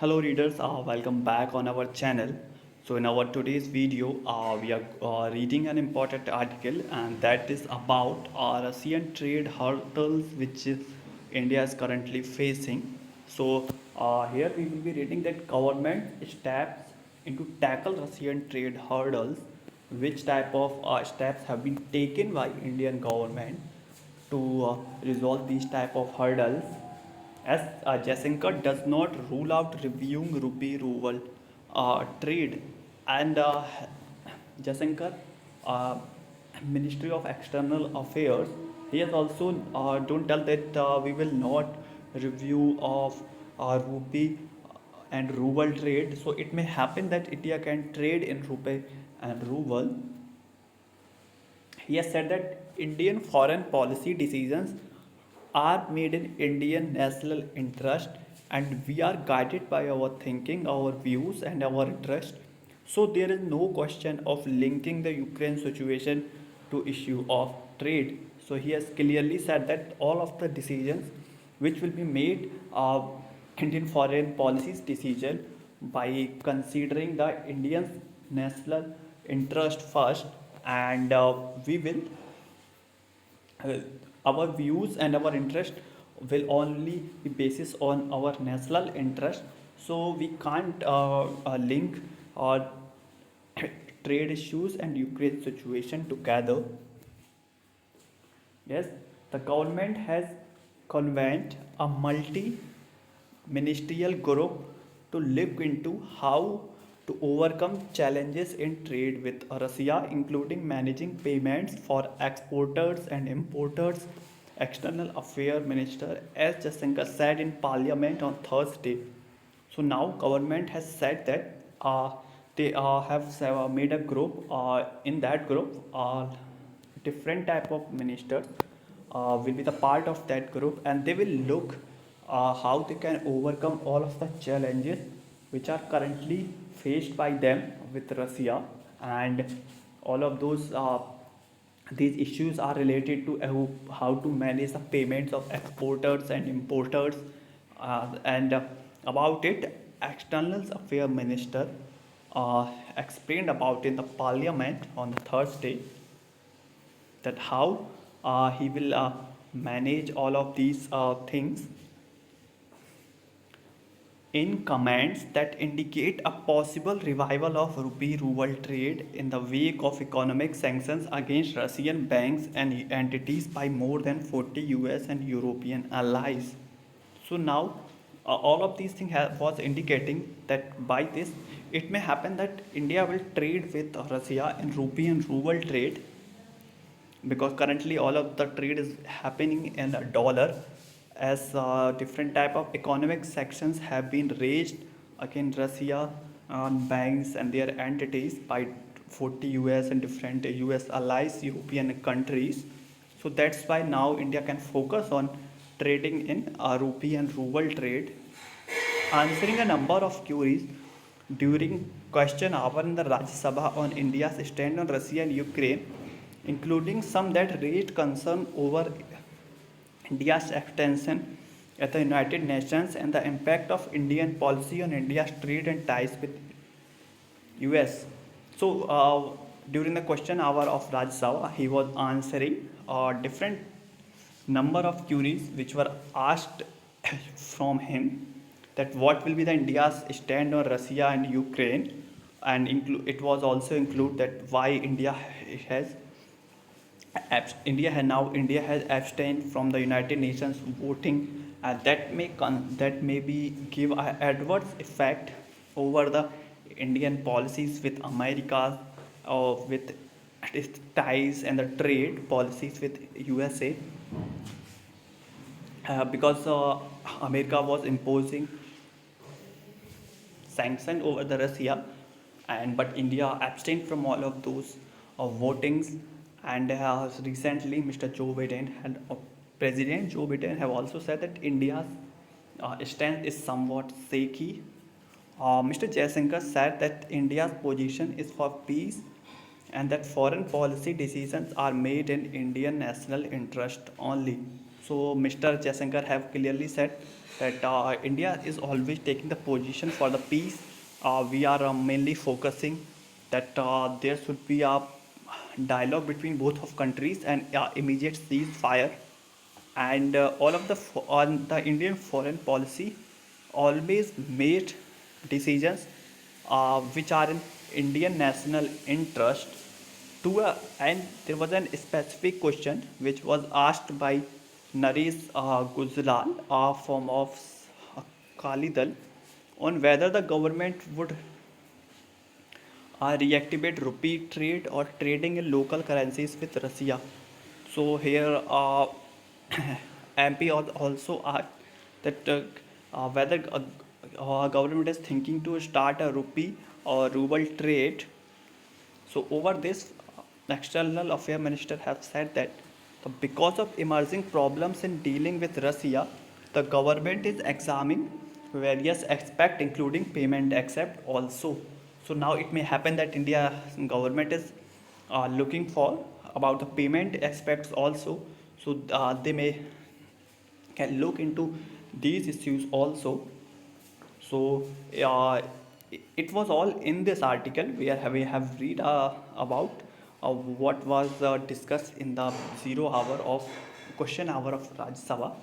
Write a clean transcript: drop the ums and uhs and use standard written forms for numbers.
Hello readers, welcome back on our channel. So in our today's video, we are reading an important article and that is about Russian trade hurdles which India is currently facing. So here we will be reading that government steps into tackle Russian trade hurdles. Which type of steps have been taken by Indian government to resolve these type of hurdles as Jaishankar does not rule out reviewing rupee ruble trade and Jaishankar uh, Ministry of External Affairs he has also don't tell that we will not review of rupee and ruble trade, so it may happen that India can trade in rupee and ruble. He has said that Indian foreign policy decisions are made in Indian national interest and we are guided by our thinking, our views, and our interest. So there is no question of linking the Ukraine situation to issue of trade. So he has clearly said that all of the decisions which will be made Indian foreign policies decision by considering the Indian national interest first, and we will uh, our views and our interest will only be basis on our national interest, so we can't link our trade issues and Ukraine situation together. Yes, the government has convened a multi ministerial group to look into how to overcome challenges in trade with Russia, including managing payments for exporters and importers. External Affairs Minister S. Jaishankar said in Parliament on Thursday. So now government has said that they have made a group. In that group, different type of ministers will be the part of that group, and they will look how they can overcome all of the challenges which are currently faced by them with Russia, and all of those these issues are related to how to manage the payments of exporters and importers, and about it external affairs minister explained about in the parliament on Thursday that how he will manage all of these things in comments that indicate a possible revival of rupee ruble trade in the wake of economic sanctions against Russian banks and entities by more than 40 US and European allies. So now all of these things was indicating that by this it may happen that India will trade with Russia in rupee and ruble trade, because currently all of the trade is happening in a dollar, as different type of economic sanctions have been raised against Russia on banks and their entities by 40 US and different US allies European countries. So that's why now India can focus on trading in rupee and ruble trade. Answering a number of queries during question hour in the Rajya Sabha on India's stand on Russia and Ukraine, including some that raised concern over India's extension at the United Nations and the impact of Indian policy on India's trade and ties with US. So during the question hour of Rajya Sabha, he was answering different number of queries which were asked from him, that what will be the India's stand on Russia and Ukraine, and it was also include that why has India has abstained from the United Nations voting, and that may be give a adverse effect over the Indian policies with America, with its ties and the trade policies with USA, because America was imposing sanction over the Russia, and but India abstained from all of those votings, and recently Mr. Joe Biden and President Joe Biden have also said that India's stance is somewhat shaky. Mr. Jaishankar said that India's position is for peace and that foreign policy decisions are made in Indian national interest only. So Mr. Jaishankar have clearly said that India is always taking the position for the peace. We are mainly focusing that there should be a dialogue between both of countries and immediate ceasefire. And all of the on the Indian foreign policy always made decisions which are in Indian national interest to a, and there was a specific question which was asked by Naresh Gujral, a form of Kalidal, on whether the government would reactivate rupee trade or trading in local currencies with Russia. So here MP also asked that whether government is thinking to start a rupee or ruble trade. So over this, External Affairs Minister have said that because of emerging problems in dealing with Russia, the government is examining various aspects, including payment accept also. So now it may happen that India government is looking for about the payment aspects also. So they may can look into these issues also. So it was all in this article where we have read about what was discussed in the 0 hour of question hour of Rajya Sabha.